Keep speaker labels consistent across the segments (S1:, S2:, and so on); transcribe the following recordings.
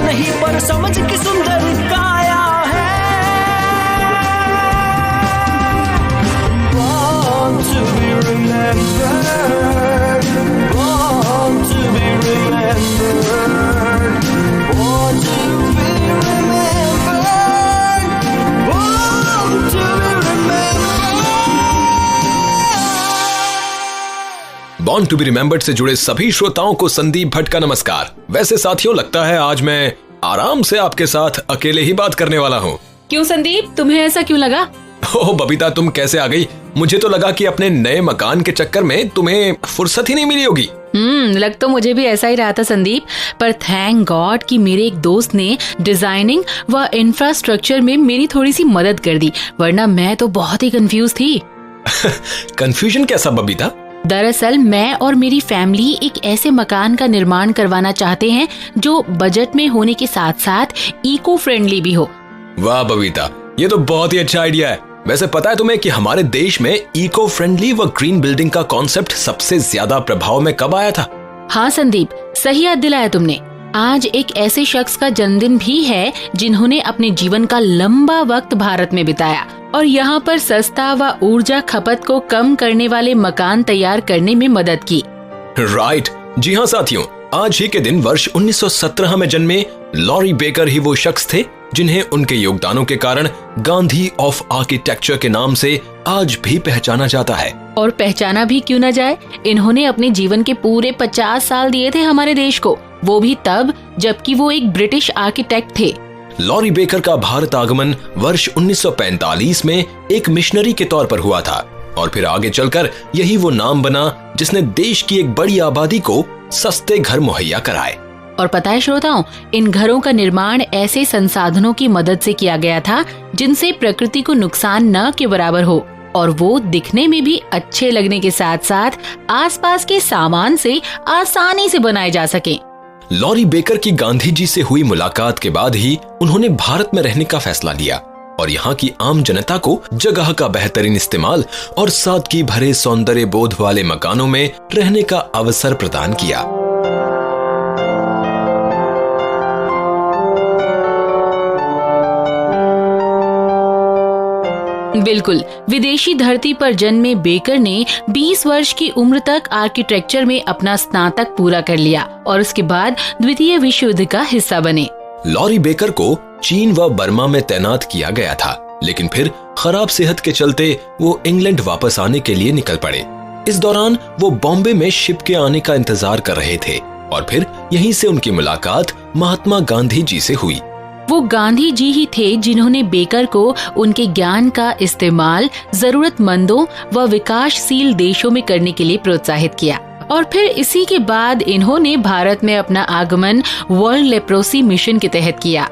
S1: नहीं पर समझ की सुंदर काया है। Born to be remembered, born to be remembered, born to be remembered, born to be remembered।
S2: Born to be remembered से जुड़े सभी श्रोताओं को संदीप भट्ट का नमस्कार। वैसे साथियों, लगता है आज मैं आराम से आपके साथ अकेले ही बात करने वाला हूँ।
S3: क्यों संदीप, तुम्हें ऐसा क्यों लगा?
S2: ओह बबीता, तुम कैसे आ गई? मुझे तो लगा कि अपने नए मकान के चक्कर में तुम्हें फुर्सत ही नहीं मिली होगी।
S3: लग तो मुझे भी ऐसा ही रहा था संदीप, पर थैंक गॉड कि मेरे एक दोस्त ने डिजाइनिंग व इंफ्रास्ट्रक्चर में मेरी थोड़ी सी मदद कर दी, वरना मैं तो बहुत ही कंफ्यूज थी।
S2: कंफ्यूजन कैसा बबीता?
S3: दरअसल मैं और मेरी फैमिली एक ऐसे मकान का निर्माण करवाना चाहते हैं जो बजट में होने के साथ साथ इको फ्रेंडली भी हो।
S2: वाह बबीता, ये तो बहुत ही अच्छा आइडिया है। वैसे पता है तुम्हें कि हमारे देश में इको फ्रेंडली व ग्रीन बिल्डिंग का कॉन्सेप्ट सबसे ज्यादा प्रभाव में कब आया था?
S3: हाँ संदीप, सही याद दिलाया तुमने। आज एक ऐसे शख्स का जन्मदिन भी है जिन्होंने अपने जीवन का लंबा वक्त भारत में बिताया और यहाँ पर सस्ता व ऊर्जा खपत को कम करने वाले मकान तैयार करने में मदद की।
S2: राइट, जी हाँ साथियों, आज ही के दिन वर्ष 1917 में जन्मे लॉरी बेकर ही वो शख्स थे जिन्हें उनके योगदानों के कारण गांधी ऑफ आर्किटेक्चर के नाम से आज भी पहचाना जाता है।
S3: और पहचाना भी क्यों न जाए, इन्होंने अपने जीवन के पूरे 50 साल दिए थे हमारे देश को, वो भी तब जबकि वो एक ब्रिटिश आर्किटेक्ट थे।
S2: लॉरी बेकर का भारत आगमन वर्ष 1945 में एक मिशनरी के तौर पर हुआ था और फिर आगे चलकर यही वो नाम बना जिसने देश की एक बड़ी आबादी को सस्ते घर मुहैया कराए।
S3: और पता है श्रोताओं, इन घरों का निर्माण ऐसे संसाधनों की मदद से किया गया था जिनसे प्रकृति को नुकसान न के बराबर हो और वो दिखने में भी अच्छे लगने के साथ साथ आसपास के सामान से आसानी से बनाए जा सके।
S2: लॉरी बेकर की गांधी जी से हुई मुलाकात के बाद ही उन्होंने भारत में रहने का फैसला लिया और यहाँ की आम जनता को जगह का बेहतरीन इस्तेमाल और सादगी भरे सौंदर्य बोध वाले मकानों में रहने का अवसर प्रदान किया।
S3: बिल्कुल, विदेशी धरती पर जन्मे बेकर ने 20 वर्ष की उम्र तक आर्किटेक्चर में अपना स्नातक पूरा कर लिया और उसके बाद द्वितीय विश्व युद्ध का हिस्सा बने।
S2: लॉरी बेकर को चीन व बर्मा में तैनात किया गया था, लेकिन फिर खराब सेहत के चलते वो इंग्लैंड वापस आने के लिए निकल पड़े। इस दौरान वो बॉम्बे में शिप के आने का इंतजार कर रहे थे और फिर यहीं से उनकी मुलाकात महात्मा गांधी जी से हुई।
S3: वो गांधी जी ही थे जिन्होंने बेकर को उनके ज्ञान का इस्तेमाल जरूरतमंदों व विकासशील देशों में करने के लिए प्रोत्साहित किया और फिर इसी के बाद इन्होंने भारत में अपना आगमन वर्ल्ड लेप्रोसी मिशन के तहत किया।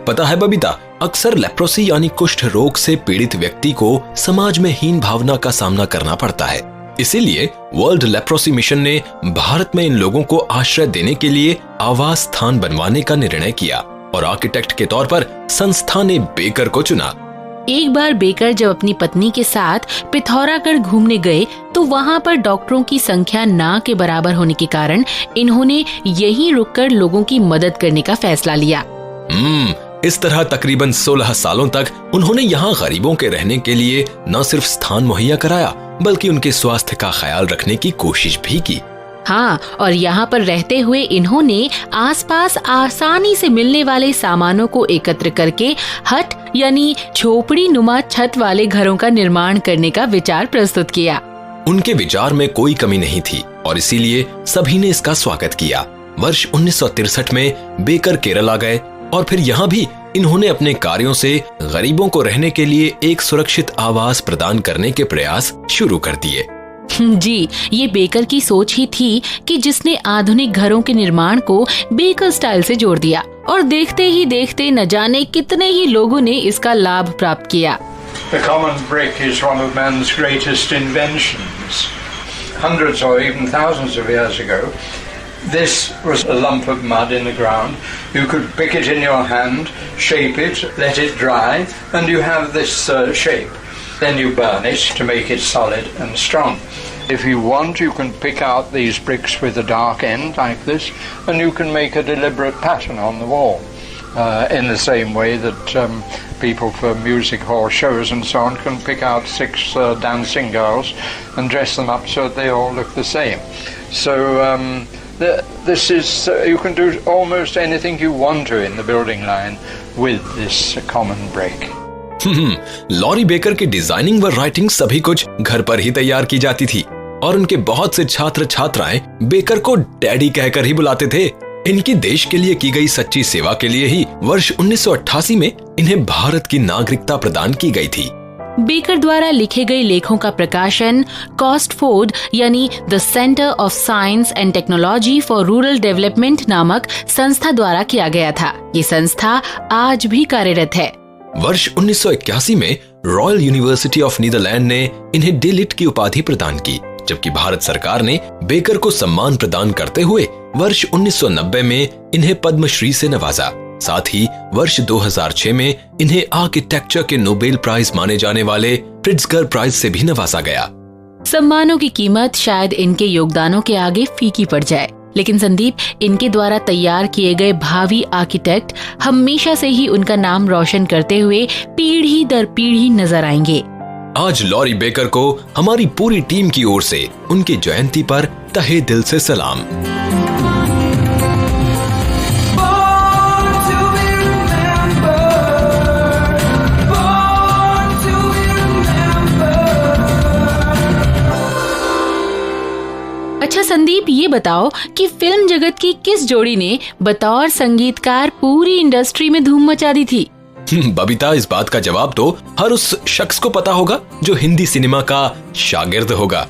S2: पता है बबीता, अक्सर लेप्रोसी यानी कुष्ठ रोग से पीड़ित व्यक्ति को समाज में हीन भावना का सामना करना पड़ता है। इसीलिए वर्ल्ड लेप्रोसी मिशन ने भारत में इन लोगों को आश्रय देने के लिए आवास स्थान बनवाने का निर्णय किया और आर्किटेक्ट के तौर पर संस्था ने बेकर को चुना।
S3: एक बार बेकर जब अपनी पत्नी के साथ पिथौरागढ़ घूमने गए तो वहाँ पर डॉक्टरों की संख्या ना के बराबर होने के कारण इन्होंने यहीं रुककर लोगों की मदद करने का फैसला लिया।
S2: इस तरह तकरीबन 16 सालों तक उन्होंने यहाँ गरीबों के रहने के लिए न सिर्फ स्थान मुहैया कराया बल्कि उनके स्वास्थ्य का ख्याल रखने की कोशिश भी की।
S3: हाँ, और यहाँ पर रहते हुए इन्होंने आसपास आसानी से मिलने वाले सामानों को एकत्र करके हट यानी झोपड़ी नुमा छत वाले घरों का निर्माण करने का विचार प्रस्तुत किया।
S2: उनके विचार में कोई कमी नहीं थी और इसीलिए सभी ने इसका स्वागत किया। वर्ष 1963 में बेकर केरल आ गए और फिर यहाँ भी इन्होंने अपने कार्यों से गरीबों को रहने के लिए एक सुरक्षित आवास प्रदान करने के प्रयास शुरू कर दिए।
S3: जी, ये बेकर की सोच ही थी कि जिसने आधुनिक घरों के निर्माण को बेकर स्टाइल से जोड़ दिया और देखते ही देखते न जाने कितने ही लोगों ने इसका लाभ प्राप्त किया।
S4: The common brick is one of man's greatest inventions. Hundreds or even thousands of years ago, this was a lump of mud in the ground. You could pick it in your hand, shape it, let it dry, and you have this shape. Then you burn it to make it solid and strong. If you want, you can pick out these bricks with a dark end like this, and you can make a deliberate pattern on the wall. In the same way that people for music hall shows and so on can pick out 6 dancing girls and dress them up so that they all look the same. So this is you can do almost anything you want to in the building line with this common brick.
S2: Laurie Baker की designing व writing सभी कुछ घर पर ही तैयार की जाती थी और उनके बहुत से छात्र छात्राएं बेकर को डैडी कहकर ही बुलाते थे। इनकी देश के लिए की गई सच्ची सेवा के लिए ही वर्ष 1988 में इन्हें भारत की नागरिकता प्रदान की गई थी।
S3: बेकर द्वारा लिखे गए लेखों का प्रकाशन कॉस्टफोर्ड यानी the centre of science and technology for rural development नामक संस्था द्वारा किया गया था। ये संस्था आज भी कार्यरत है।
S2: वर्ष 1981 में रॉयल यूनिवर्सिटी ऑफ नीदरलैंड ने इन्हें डिलिट की उपाधि प्रदान की, जबकि भारत सरकार ने बेकर को सम्मान प्रदान करते हुए वर्ष 1990 में इन्हें पद्मश्री से नवाजा। साथ ही वर्ष 2006 में इन्हें आर्किटेक्चर के नोबेल प्राइज माने जाने वाले प्रिट्जकर प्राइज से भी नवाजा गया।
S3: सम्मानों की कीमत शायद इनके योगदानों के आगे फीकी पड़ जाए, लेकिन संदीप, इनके द्वारा तैयार किए गए भावी आर्किटेक्ट हमेशा से ही उनका नाम रोशन करते हुए पीढ़ी दर पीढ़ी नजर आएंगे।
S2: आज लॉरी बेकर को हमारी पूरी टीम की ओर से उनकी जयंती पर तहे दिल से सलाम।
S3: अच्छा संदीप, ये बताओ कि फिल्म जगत की किस जोड़ी ने बतौर संगीतकार पूरी इंडस्ट्री में धूम मचा दी थी?
S2: बबीता, इस बात का जवाब तो हर उस शख्स को पता होगा जो हिंदी सिनेमा का शागिर्द होगा।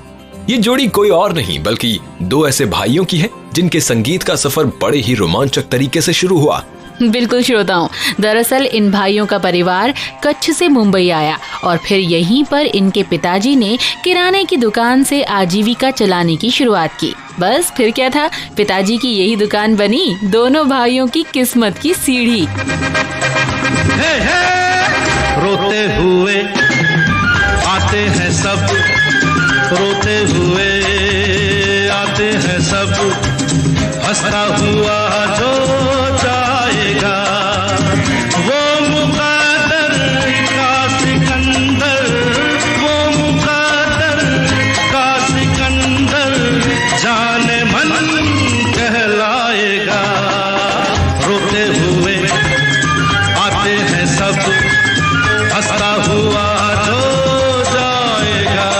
S2: ये जोड़ी कोई और नहीं बल्कि 2 ऐसे भाइयों की है जिनके संगीत का सफर बड़े ही रोमांचक तरीके से शुरू हुआ।
S3: बिल्कुल श्रोताओं, दरअसल इन भाइयों का परिवार कच्छ से मुंबई आया और फिर यहीं पर इनके पिताजी ने किराने की दुकान से आजीविका चलाने की शुरुआत की। बस फिर क्या था, पिताजी की यही दुकान बनी दोनों भाइयों की किस्मत की सीढ़ी।
S1: रोते हुए आते हैं सब, रोते हुए आते हैं सब, हंसता हुआ जो जाएगा वो मुक़द्दर का सिकंदर, वो मुक़द्दर का सिकंदर जाने मन कहलाएगा। रोते हुए आते हैं सब, हंसता हुआ जो जाएगा।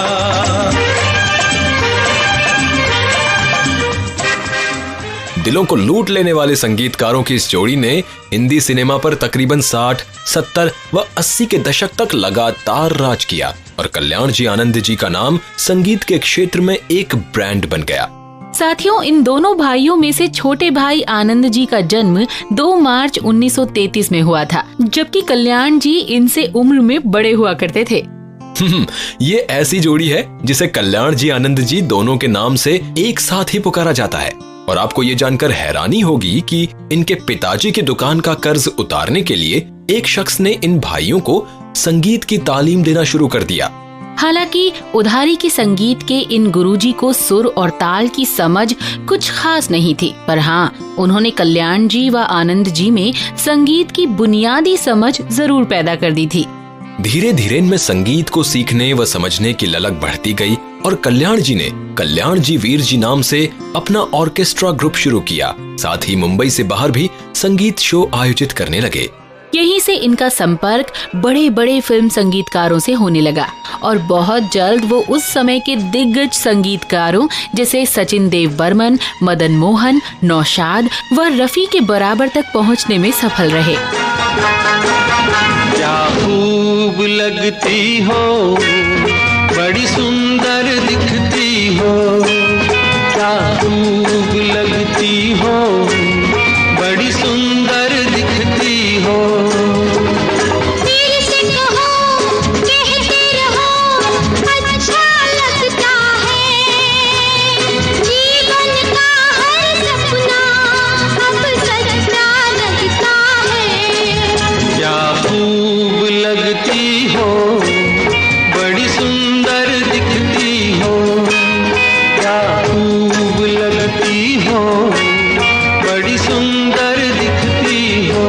S2: दिलों को लूट लेने वाले संगीतकारों की इस जोड़ी ने हिंदी सिनेमा पर तकरीबन 60, 70 व 80 के दशक तक लगातार राज किया और कल्याण जी आनंद जी का नाम संगीत के क्षेत्र में एक ब्रांड बन गया।
S3: साथियों, इन दोनों भाइयों में से छोटे भाई आनंद जी का जन्म 2 मार्च 1933 में हुआ था, जबकि कल्याण जी इनसे उम्र में बड़े हुआ करते थे।
S2: ये ऐसी जोड़ी है जिसे कल्याण जी आनंद जी दोनों के नाम से एक साथ ही पुकारा जाता है। और आपको ये जानकर हैरानी होगी कि इनके पिताजी की दुकान का कर्ज उतारने के लिए एक शख्स ने इन भाइयों को संगीत की तालीम देना शुरू कर दिया।
S3: हालांकि उधारी की संगीत के इन गुरुजी को सुर और ताल की समझ कुछ खास नहीं थी, पर हाँ, उन्होंने कल्याण जी व आनंद जी में संगीत की बुनियादी समझ जरूर पैदा कर दी थी।
S2: धीरे धीरे इनमें संगीत को सीखने व समझने की ललक बढ़ती गई और कल्याण जी ने कल्याण जी वीर जी नाम से अपना ऑर्केस्ट्रा ग्रुप शुरू किया। साथ ही मुंबई से बाहर भी संगीत शो आयोजित करने लगे।
S3: यहीं से इनका संपर्क बड़े बड़े फिल्म संगीतकारों से होने लगा और बहुत जल्द वो उस समय के दिग्गज संगीतकारों जैसे सचिन देव बर्मन, मदन मोहन, नौशाद व रफी के बराबर तक पहुंचने में सफल रहे।
S1: क्या खूब लगती हो, बड़ी सुंदर दिखती
S5: हो, क्या खूब लगती हो, बड़ी सुंदर दिखती हो।
S6: दिल से कहो, कहते रहो, अच्छा लगता है, जीवन का हर सपना अब सच्चा लगता है।
S5: क्या खूब लगती हो, बड़ी सुंदर दिखती हो, क्या खूब लगती हो, बड़ी सुंदर दिखती हो।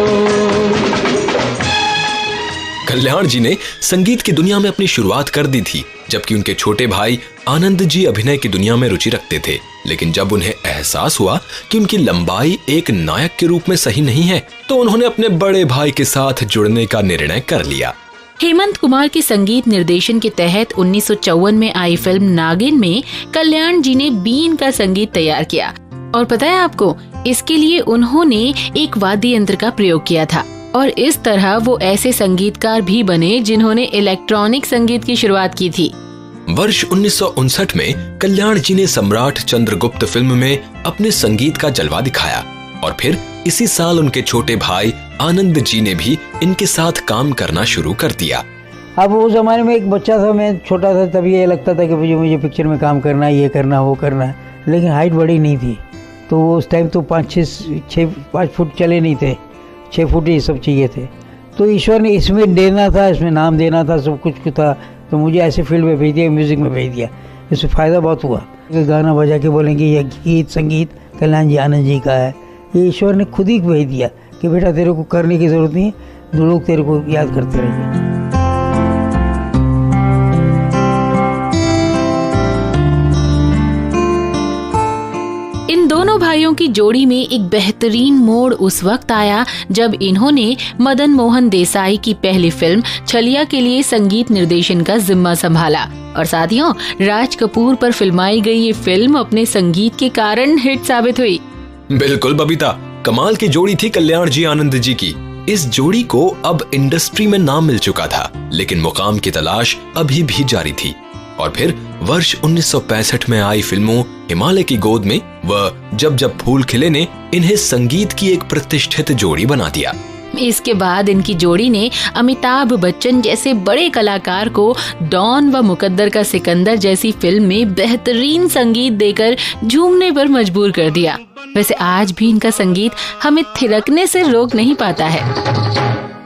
S2: कल्याण जी ने संगीत की दुनिया में अपनी शुरुआत कर दी थी, जबकि उनके छोटे भाई आनंद जी अभिनय की दुनिया में रुचि रखते थे। लेकिन जब उन्हें एहसास हुआ कि उनकी लंबाई एक नायक के रूप में सही नहीं है, तो उन्होंने अपने बड़े भाई के साथ जुड़ने का निर्णय कर लिया।
S3: हेमंत कुमार के संगीत निर्देशन के तहत 1954 में आई फिल्म नागिन में कल्याण जी ने बीन का संगीत तैयार किया। और पता है आपको, इसके लिए उन्होंने एक वाद्य यंत्र का प्रयोग किया था। और इस तरह वो ऐसे संगीतकार भी बने जिन्होंने इलेक्ट्रॉनिक संगीत की शुरुआत की थी।
S2: वर्ष 1959 में कल्याण जी ने सम्राट चंद्रगुप्त फिल्म में अपने संगीत का जलवा दिखाया और फिर इसी साल उनके छोटे भाई आनंद जी ने भी इनके साथ काम करना शुरू कर दिया।
S7: अब उस जमाने में एक बच्चा था, मैं छोटा था, तभी ये लगता था कि मुझे पिक्चर में काम करना है, ये करना वो करना है, लेकिन हाइट बड़ी नहीं थी। तो उस टाइम तो 5 फुट चले नहीं थे, 6 फुट ये सब चाहिए थे। तो ईश्वर ने इसमें देना था, इसमें नाम देना था, सब कुछ था, तो मुझे ऐसे फील्ड में भेज दिया, म्यूज़िक में भेज दिया। इससे फ़ायदा बहुत हुआ। गाना बजा के बोलेंगे ये गीत संगीत कल्याण जी आनंद जी का है, ये ईश्वर ने खुद ही भेज दिया कि बेटा तेरे को करने की ज़रूरत नहीं है, लोग तेरे को याद करते रहेंगे।
S3: इन दोनों भाइयों की जोड़ी में एक बेहतरीन मोड़ उस वक्त आया जब इन्होंने मदन मोहन देसाई की पहली फिल्म छलिया के लिए संगीत निर्देशन का जिम्मा संभाला। और साथियों, राज कपूर पर फिल्माई गई ये फिल्म अपने संगीत के कारण हिट साबित हुई।
S2: बिल्कुल बबीता, कमाल की जोड़ी थी कल्याण जी आनंद जी की। इस जोड़ी को अब इंडस्ट्री में नाम मिल चुका था, लेकिन मुकाम की तलाश अभी भी जारी थी। और फिर वर्ष 1965 में आई फिल्मों हिमालय की गोद में व जब जब फूल खिले ने इन्हें संगीत की एक प्रतिष्ठित जोड़ी बना दिया।
S3: इसके बाद इनकी जोड़ी ने अमिताभ बच्चन जैसे बड़े कलाकार को डॉन व मुकद्दर का सिकंदर जैसी फिल्म में बेहतरीन संगीत देकर झूमने पर मजबूर कर दिया। वैसे आज भी इनका संगीत हमें थिरकने से रोक नहीं पाता है।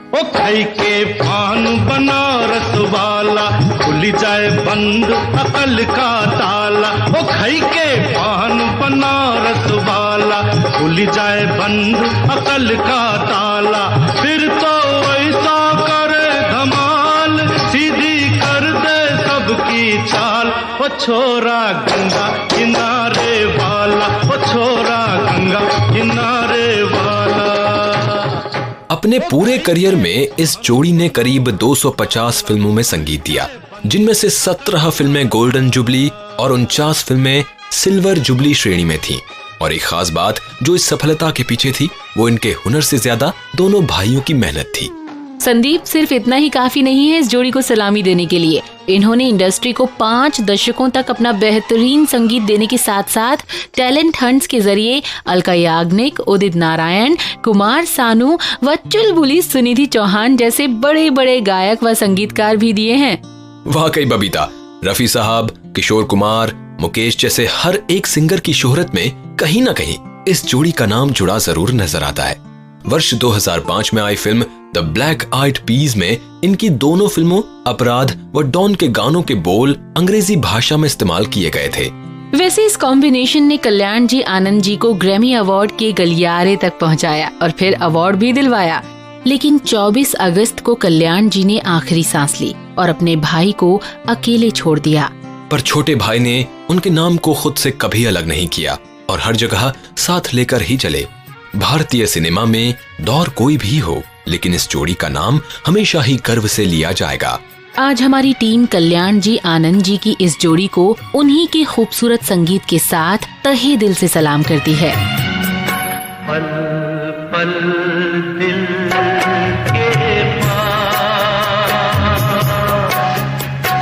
S5: ओ खाई के पान बनारस वाला, खुल जाए बंद अकल का ताला। ओ खाई के पान बनारस वाला, खुल जाए बंद अकल का ताला। फिर तो ऐसा करे धमाल, सीधी कर दे सबकी चाल। ओ छोरा गंगा किनारे वाला, ओ छोरा गंगा किनारे वाला।
S2: अपने पूरे करियर में इस जोड़ी ने करीब 250 फिल्मों में संगीत दिया, जिनमें से 17 फिल्में गोल्डन जुबली और 49 फिल्में सिल्वर जुबली श्रेणी में थीं। और एक खास बात जो इस सफलता के पीछे थी, वो इनके हुनर से ज्यादा दोनों भाइयों की मेहनत थी।
S3: संदीप, सिर्फ इतना ही काफी नहीं है इस जोड़ी को सलामी देने के लिए। इन्होंने इंडस्ट्री को 5 दशकों तक अपना बेहतरीन संगीत देने के साथ साथ टैलेंट हंट्स के जरिए अलका याग्निक, उदित नारायण, कुमार सानू व चुलबुली सुनिधि चौहान जैसे बड़े बड़े गायक व संगीतकार भी दिए हैं।
S2: वाकई बबीता, रफी साहब, किशोर कुमार, मुकेश जैसे हर एक सिंगर की शोहरत में कहीं ना कहीं इस जोड़ी का नाम जुड़ा जरूर नजर आता है। वर्ष 2005 में आई film The Black Eyed Peas में इनकी दोनों फिल्मों अपराध व डॉन के गानों के बोल अंग्रेजी भाषा में इस्तेमाल किए गए थे।
S3: वैसे इस कॉम्बिनेशन ने कल्याण जी आनंद जी को ग्रैमी अवार्ड के गलियारे तक पहुंचाया और फिर अवार्ड भी दिलवाया। लेकिन 24 अगस्त को कल्याण जी ने आखिरी सांस ली और अपने भाई को अकेले छोड़ दिया।
S2: पर छोटे भाई ने उनके नाम को खुद से कभी अलग नहीं किया और हर जगह साथ लेकर ही चले। भारतीय सिनेमा में दौर कोई भी हो, लेकिन इस जोड़ी का नाम हमेशा ही गर्व से लिया जाएगा।
S3: आज हमारी टीम कल्याण जी आनंद जी की इस जोड़ी को उन्हीं के खूबसूरत संगीत के साथ तहे दिल से सलाम करती है।
S5: पल पल दिल के पास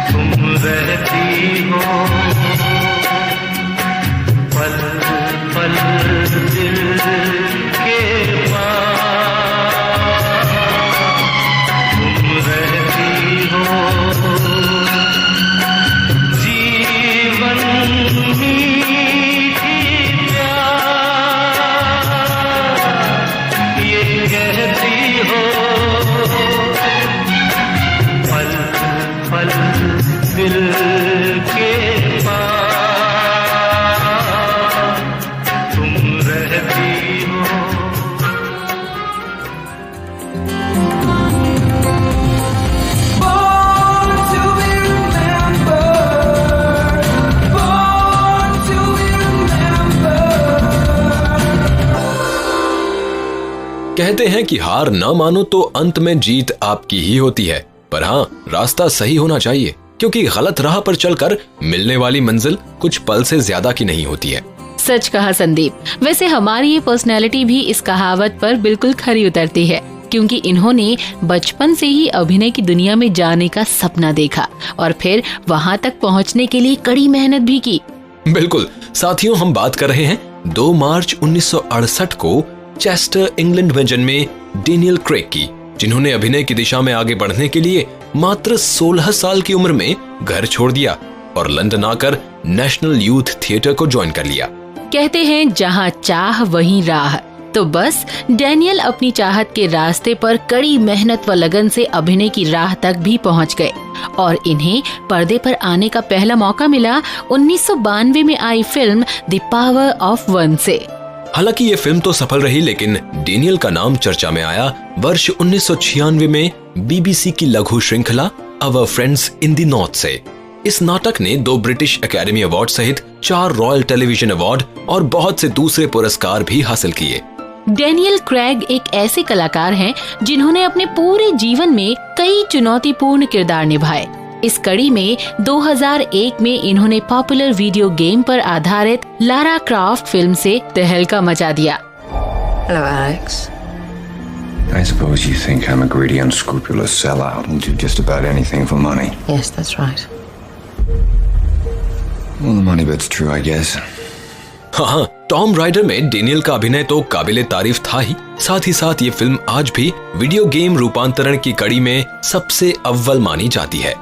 S5: तुम रहती हो, रहती हो, पल पल दिल के पास तुम रहती हो।
S2: कहते हैं कि हार न मानो तो अंत में जीत आपकी ही होती है, पर हाँ, रास्ता सही होना चाहिए, क्योंकि गलत राह पर चलकर मिलने वाली मंजिल कुछ पल से ज्यादा की नहीं होती है।
S3: सच कहा संदीप। वैसे हमारी ये पर्सनैलिटी भी इस कहावत पर बिल्कुल खरी उतरती है, क्योंकि इन्होंने बचपन से ही अभिनय की दुनिया में जाने का सपना देखा और फिर वहाँ तक पहुँचने के लिए कड़ी मेहनत भी की।
S2: बिल्कुल साथियों, हम बात कर रहे हैं 2 मार्च 1968 को चेस्टर इंग्लैंड में जन्मे डेनियल क्रेग की, जिन्होंने अभिनय की दिशा में आगे बढ़ने के लिए मात्र 16 साल की उम्र में घर छोड़ दिया और लंदन आकर नेशनल यूथ थिएटर को ज्वाइन कर लिया।
S3: कहते हैं जहाँ चाह वहीं राह, तो बस डेनियल अपनी चाहत के रास्ते पर कड़ी मेहनत व लगन से अभिनय की राह तक भी पहुँच गए और इन्हें पर्दे पर आने का पहला मौका मिला 1992 में आई film The Power of One से।
S2: हालांकि ये फिल्म तो सफल रही, लेकिन डेनियल का नाम चर्चा में आया वर्ष 1996 में बीबीसी की लघु श्रृंखला our friends in the north से। इस नाटक ने 2 ब्रिटिश एकेडमी अवार्ड सहित 4 रॉयल टेलीविजन अवार्ड और बहुत से दूसरे पुरस्कार भी हासिल किए।
S3: डेनियल क्रेग एक ऐसे कलाकार हैं जिन्होंने अपने पूरे जीवन में कई चुनौतीपूर्ण किरदार निभाए। इस कड़ी में 2001 में इन्होंने पॉपुलर वीडियो गेम पर आधारित लारा क्राफ्ट फिल्म से तहलका मचा दिया।
S8: Hello, Alex.
S9: I suppose you think I'm a greedy, unscrupulous sellout and do just about anything for money.
S8: Yes, that's right.
S9: Well, the money bit's true, I guess.
S2: हाँ, Tom rider में Daniel का अभिनय तो काबिले तारीफ था ही, साथ ही साथ ये फिल्म आज भी वीडियो गेम रूपांतरण की कड़ी में सबसे अव्वल मानी जाती है।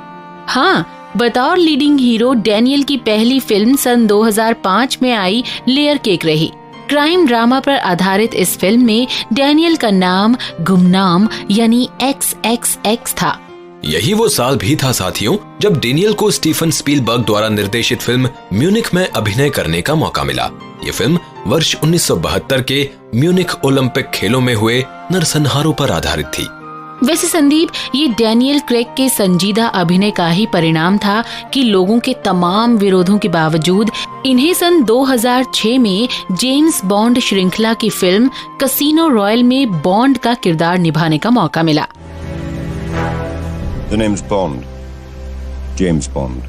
S3: हाँ, बतौर लीडिंग हीरो डेनियल की पहली फिल्म सन 2005 में आई लेयर केक रही। क्राइम ड्रामा पर आधारित इस फिल्म में डेनियल का नाम गुमनाम यानी XXX था।
S2: यही वो साल भी था साथियों जब डेनियल को स्टीफन स्पीलबर्ग द्वारा निर्देशित फिल्म म्यूनिख में अभिनय करने का मौका मिला। ये फिल्म वर्ष 1972 के म्यूनिख ओलंपिक खेलों में हुए नरसंहारों पर आधारित थी।
S3: वैसे संदीप, ये डेनियल क्रेग के संजीदा अभिनय का ही परिणाम था कि लोगों के तमाम विरोधों के बावजूद इन्हें सन 2006 में जेम्स बॉन्ड श्रृंखला की फिल्म कैसीनो रॉयल में बॉन्ड का किरदार निभाने का मौका मिला।
S10: The name's Bond. James Bond.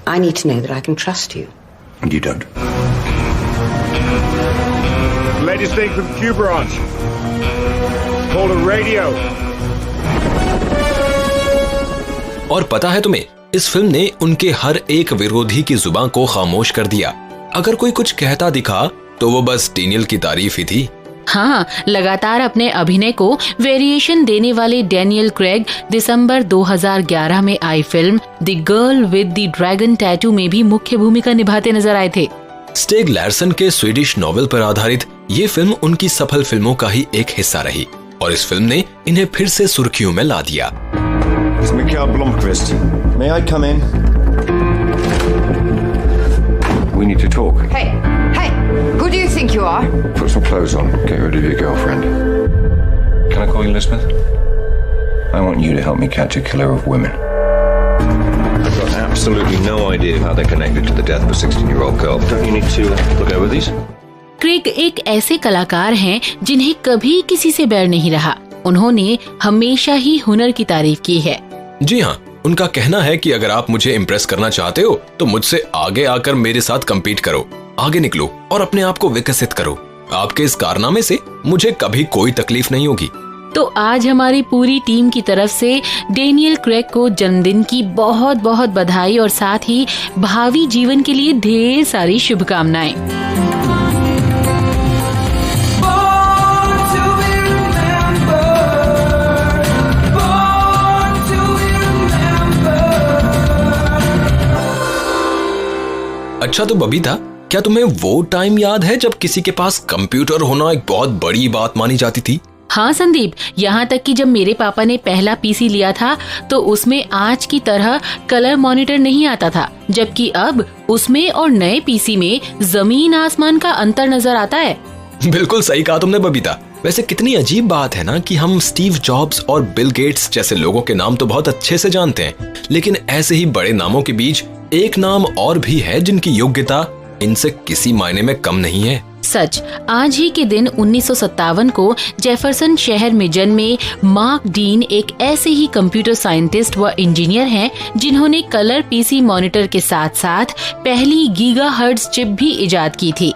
S8: I need to know that I can trust you.
S9: And you don't.
S10: Latest thing from Q Branch. Called a radio.
S2: और पता है तुम्हें, इस फिल्म ने उनके हर एक विरोधी की जुबान को खामोश कर दिया। अगर कोई कुछ कहता दिखा तो वो बस डेनियल की तारीफ ही थी।
S3: हाँ, लगातार अपने अभिनय को वेरिएशन देने वाले डेनियल क्रेग दिसंबर 2011 में आई film The Girl with the Dragon Tattoo में भी मुख्य भूमिका निभाते नजर आए थे।
S2: स्टेग लैरसन के स्वीडिश नॉवेल पर आधारित ये फिल्म उनकी सफल फिल्मों का ही एक हिस्सा रही और इस फिल्म ने इन्हें फिर से सुर्खियों में ला दिया।
S10: It's Mikael Blomqvist. May I come in?
S9: We need to talk.
S8: Hey, who do you think you are?
S9: Put some clothes on. Get rid of your girlfriend.
S10: Can I call you Elizabeth?
S9: I want you to help me catch a killer of women.
S10: I've got absolutely no idea how they're connected to the death of a 16-year-old girl. Don't you need to look over these?
S3: Craig एक ऐसे कलाकार हैं जिन्हें कभी किसी से बैर नहीं रहा। उन्होंने हमेशा ही हुनर की तारीफ की है।
S2: जी हाँ, उनका कहना है कि अगर आप मुझे इम्प्रेस करना चाहते हो तो मुझसे आगे आकर मेरे साथ कम्पीट करो, आगे निकलो और अपने आप को विकसित करो। आपके इस कारनामे से मुझे कभी कोई तकलीफ नहीं होगी।
S3: तो आज हमारी पूरी टीम की तरफ से डेनियल क्रेग को जन्मदिन की बहुत बहुत बधाई और साथ ही भावी जीवन के लिए ढेर सारी शुभकामनाएं।
S2: अच्छा तो बबीता, क्या तुम्हें वो टाइम याद है जब किसी के पास कंप्यूटर होना एक बहुत बड़ी बात मानी जाती थी?
S3: हाँ संदीप, यहाँ तक कि जब मेरे पापा ने पहला पीसी लिया था तो उसमें आज की तरह कलर मॉनिटर नहीं आता था, जबकि अब उसमें और नए पीसी में जमीन आसमान का अंतर नजर आता है।
S2: बिल्कुल सही कहा तुमने बबीता। वैसे कितनी अजीब बात है ना कि हम स्टीव जॉब्स और बिल गेट्स जैसे लोगों के नाम तो बहुत अच्छे से जानते हैं, लेकिन ऐसे ही बड़े नामों के बीच एक नाम और भी है जिनकी योग्यता इनसे किसी मायने में कम नहीं है।
S3: सच, आज ही के दिन 1957 को जेफरसन शहर में जन्मे मार्क डीन एक ऐसे ही कंप्यूटर साइंटिस्ट व इंजीनियर हैं जिन्होंने कलर पीसी मॉनिटर के साथ साथ पहली गीगाहर्ट्ज चिप भी इजाद की थी।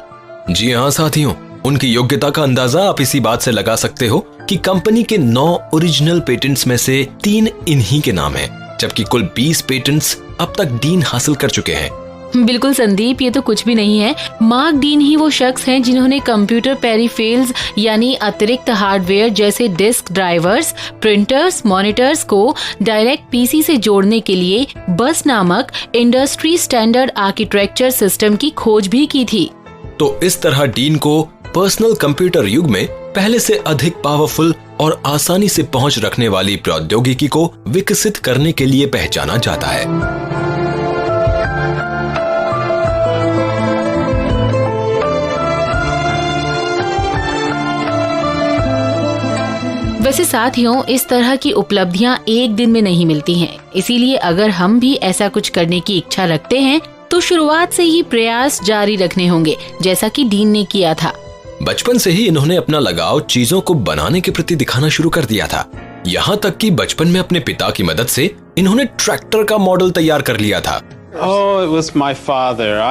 S2: जी हाँ साथियों, उनकी योग्यता का अंदाजा आप इसी बात से लगा सकते हो कि कंपनी के 9 ओरिजिनल पेटेंट्स में से 3 इन्हीं के नाम हैं, जबकि कुल 20 पेटेंट्स अब तक डीन हासिल कर चुके हैं।
S3: बिल्कुल संदीप, ये तो कुछ भी नहीं है। मार्क डीन ही वो शख्स हैं जिन्होंने कंप्यूटर पेरिफेरल्स यानी अतिरिक्त हार्डवेयर जैसे डिस्क ड्राइवर्स, प्रिंटर्स, मॉनिटर्स को डायरेक्ट पीसी से जोड़ने के लिए बस नामक इंडस्ट्री स्टैंडर्ड आर्किटेक्चर सिस्टम की खोज भी की थी।
S2: तो इस तरह डीन को पर्सनल कंप्यूटर युग में पहले से अधिक पावरफुल और आसानी से पहुंच रखने वाली प्रौद्योगिकी को विकसित करने के लिए पहचाना जाता है।
S3: वैसे साथियों, इस तरह की उपलब्धियां एक दिन में नहीं मिलती हैं, इसीलिए अगर हम भी ऐसा कुछ करने की इच्छा रखते हैं तो शुरुआत से ही प्रयास जारी रखने होंगे, जैसा कि डीन ने किया था।
S2: बचपन से ही इन्होंने अपना लगाव चीजों को बनाने के प्रति दिखाना शुरू कर दिया था। यहाँ तक कि बचपन में अपने पिता की मदद से इन्होंने ट्रैक्टर का मॉडल तैयार कर लिया था।
S11: Oh, it was my father.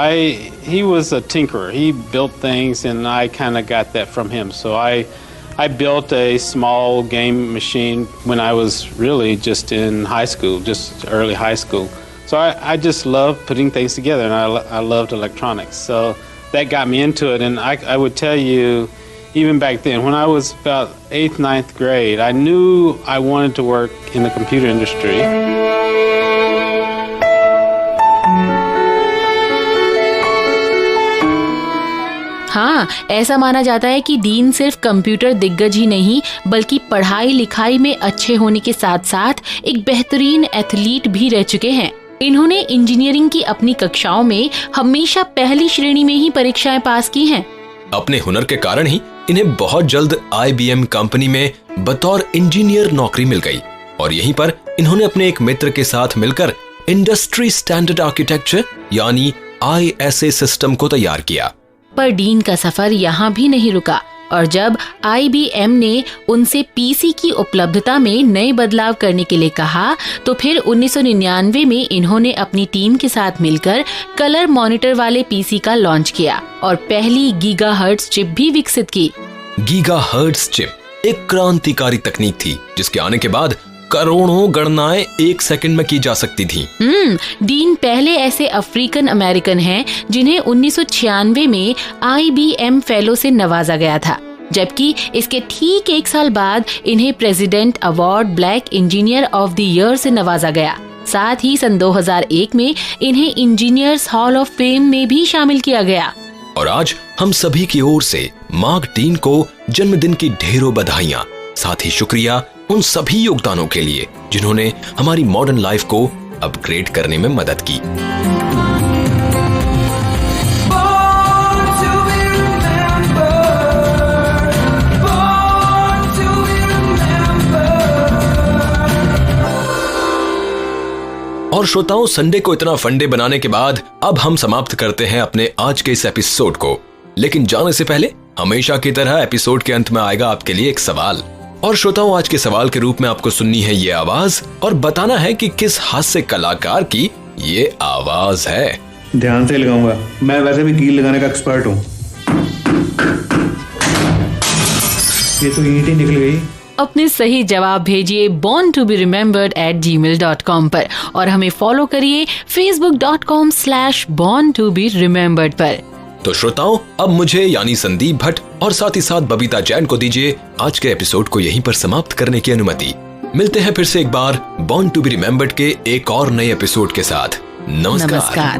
S11: He was a tinkerer. He built things and I kind of got that from him. So I built a small game machine when I was really just in high school, just early high school. So I just loved putting things together, and I loved electronics. So that got me into it, and I would tell you, even back then, when I was about 8th, 9th grade, I knew I wanted to work in the computer industry.
S3: हाँ, ऐसा माना जाता है कि dean सिर्फ computer दिग्गज ही नहीं बल्कि पढ़ाई लिखाई में अच्छे होने के साथ साथ एक बेहतरीन एथलीट भी रह चुके हैं। इन्होंने इंजीनियरिंग की अपनी कक्षाओं में हमेशा पहली श्रेणी में ही परीक्षाएं पास की हैं।
S2: अपने हुनर के कारण ही इन्हें बहुत जल्द IBM कंपनी में बतौर इंजीनियर नौकरी मिल गई और यहीं पर इन्होंने अपने एक मित्र के साथ मिलकर इंडस्ट्री स्टैंडर्ड आर्किटेक्चर यानी ISA सिस्टम को तैयार किया।
S3: पर डीन का सफर यहाँ भी नहीं रुका और जब IBM ने उनसे पीसी की उपलब्धता में नए बदलाव करने के लिए कहा तो फिर 1999 में इन्होंने अपनी टीम के साथ मिलकर कलर मॉनिटर वाले पीसी का लॉन्च किया और पहली गीगाहर्ट्ज चिप भी विकसित की।
S2: गीगाहर्ट्ज चिप एक क्रांतिकारी तकनीक थी जिसके आने के बाद करोड़ों गणनाएं 1 सेकंड में की जा सकती थी।
S3: डीन पहले ऐसे अफ्रीकन अमेरिकन हैं जिन्हें 1996 में IBM फेलो से नवाजा गया था, जबकि इसके ठीक 1 साल बाद इन्हें president award black engineer of the year से नवाजा गया। साथ ही सन 2001 में इन्हें इंजीनियर्स हॉल ऑफ फेम में भी शामिल किया गया।
S2: और आज हम सभी की ओर से मार्क डीन को जन्मदिन की ढेरों बधाइयां, साथ ही शुक्रिया उन सभी योगदानों के लिए जिन्होंने हमारी मॉडर्न लाइफ को अपग्रेड करने में मदद की। और श्रोताओं, संडे को इतना फंडे बनाने के बाद अब हम समाप्त करते हैं अपने आज के इस एपिसोड को। लेकिन जाने से पहले हमेशा की तरह एपिसोड के अंत में आएगा आपके लिए एक सवाल। और श्रोताओं, आज के सवाल के रूप में आपको सुननी है ये आवाज और बताना है कि किस हास्य कलाकार की ये आवाज है।
S12: ध्यान से लगाऊंगा, मैं वैसे भी कील लगाने का एक्सपर्ट हूँ। ये तो ईंट ही निकल गई।
S3: अपने सही जवाब भेजिए born2be remembered@gmail.com पर और हमें फॉलो करिए facebook.com/born2be remembered पर।
S2: तो श्रोताओं, अब मुझे यानी संदीप भट्ट और साथ ही साथ बबीता जैन को दीजिए आज के एपिसोड को यहीं पर समाप्त करने की अनुमति। मिलते हैं फिर से एक बार बॉर्न टू बी रिमेम्बर्ड के एक और नए एपिसोड के साथ। नमस्कार।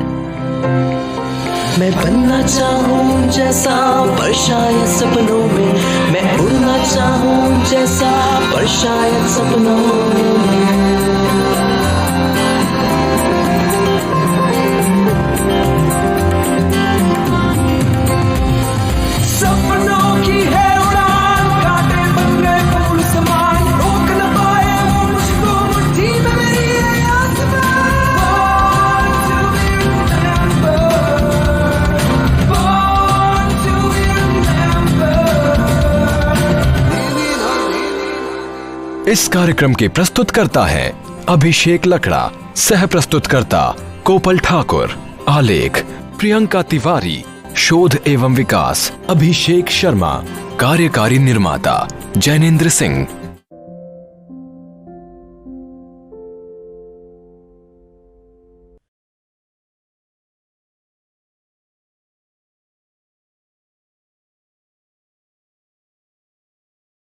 S1: मैं बनना चाहूँ जैसा वर्षा या सपनों में, मैं उड़ना चाहूं जैसा पर शायद सपनों में। सपनों की है उड़ान, कांटे बन गए फूल समान, रोक न पाए वो मुझको मुट्ठी में मेरी है आसमान।
S2: इस कार्यक्रम के प्रस्तुतकर्ता है अभिषेक लकड़ा, सह प्रस्तुतकर्ता कोपल ठाकुर, आलेख प्रियंका तिवारी, शोध एवं विकास अभिषेक शर्मा, कार्यकारी निर्माता जैनेन्द्र सिंह।